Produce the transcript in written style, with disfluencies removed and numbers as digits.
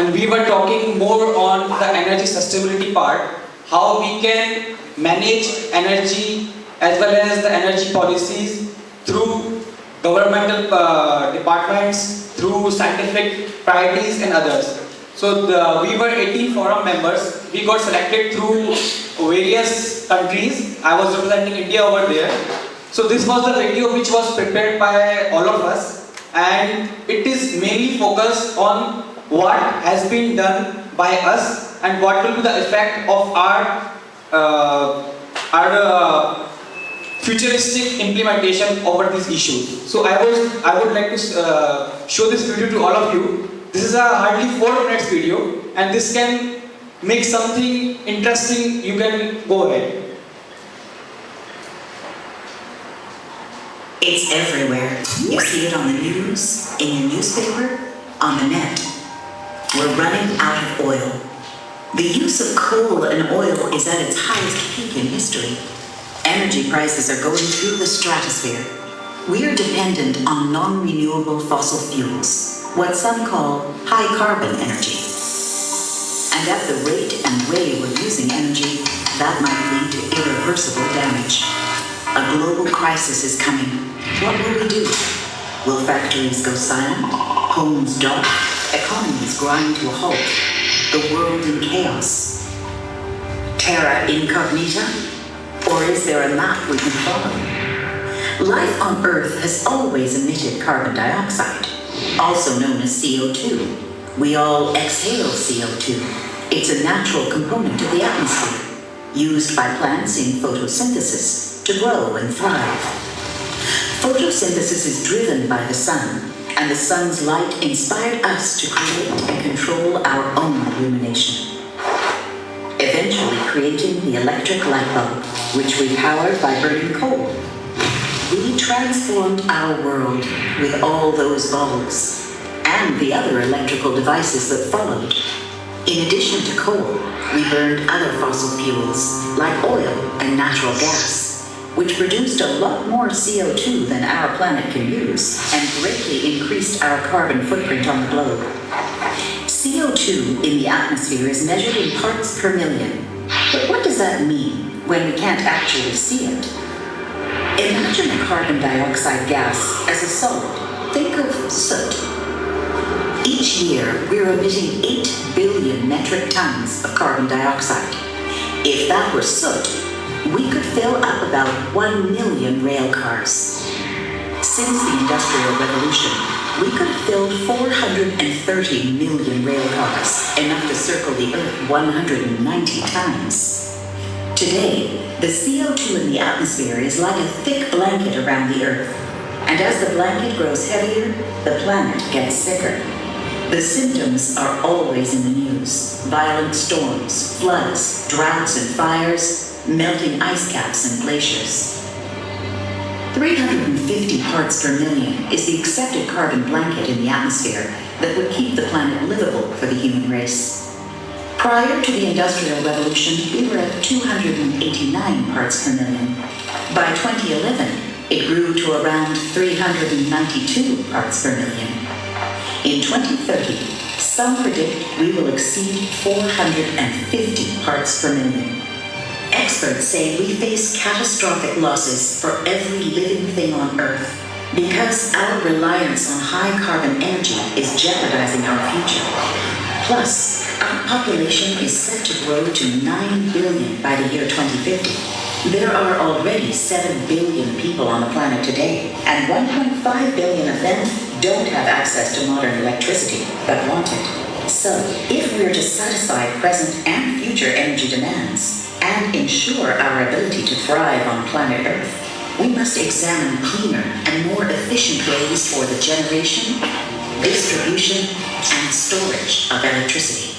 and we were talking more on the energy sustainability part, how we can manage energy as well as the energy policies through governmental departments, through scientific priorities and others. So we were 18 forum members. We got selected through various countries. I was representing India over there. So this was the video which was prepared by all of us, and it is mainly focused on what has been done by us and what will be the effect of our futuristic implementation over these issues. So I would like to show this video to all of you. This is a hardly 4 minutes video, and this can make something interesting. You can go ahead. It's everywhere. You see it on the news, in your newspaper, on the net. We're running out of oil. The use of coal and oil is at its highest peak in history. Energy prices are going through the stratosphere. We are dependent on non-renewable fossil fuels, what some call high-carbon energy. And at the rate and way we're using energy, that might lead to irreversible damage. A global crisis is coming. What will we do? Will factories go silent? Homes dark? Economies grind to a halt? The world in chaos? Terra incognita? Or is there a map we can follow? Life on Earth has always emitted carbon dioxide, also known as CO2. We all exhale CO2. It's a natural component of the atmosphere, used by plants in photosynthesis to grow and thrive. Photosynthesis is driven by the sun, and the sun's light inspired us to create and control our own illumination, eventually creating the electric light bulb, which we powered by burning coal. We transformed our world with all those bulbs, and the other electrical devices that followed. In addition to coal, we burned other fossil fuels, like oil and natural gas, which produced a lot more CO2 than our planet can use, and greatly increased our carbon footprint on the globe. CO2 in the atmosphere is measured in parts per million. But what does that mean when we can't actually see it? Imagine a carbon dioxide gas as a solid. Think of soot. Each year, we're emitting 8 billion metric tons of carbon dioxide. If that were soot, we could fill up about 1 million rail cars. Since the Industrial Revolution, we could have filled 430 million rail cars, enough to circle the Earth 190 times. Today, the CO2 in the atmosphere is like a thick blanket around the Earth. And as the blanket grows heavier, the planet gets sicker. The symptoms are always in the news. Violent storms, floods, droughts and fires, melting ice caps and glaciers. 350 parts per million is the accepted carbon blanket in the atmosphere that would keep the planet livable for the human race. Prior to the Industrial Revolution, we were at 289 parts per million. By 2011, it grew to around 392 parts per million. In 2030, some predict we will exceed 450 parts per million. Experts say we face catastrophic losses for every living thing on Earth because our reliance on high-carbon energy is jeopardizing our future. Plus, our population is set to grow to 9 billion by the year 2050. There are already 7 billion people on the planet today, and 1.5 billion of them don't have access to modern electricity, but want it. So, if we're to satisfy present and future energy demands, and ensure our ability to thrive on planet Earth, we must examine cleaner and more efficient ways for the generation, distribution, and storage of electricity.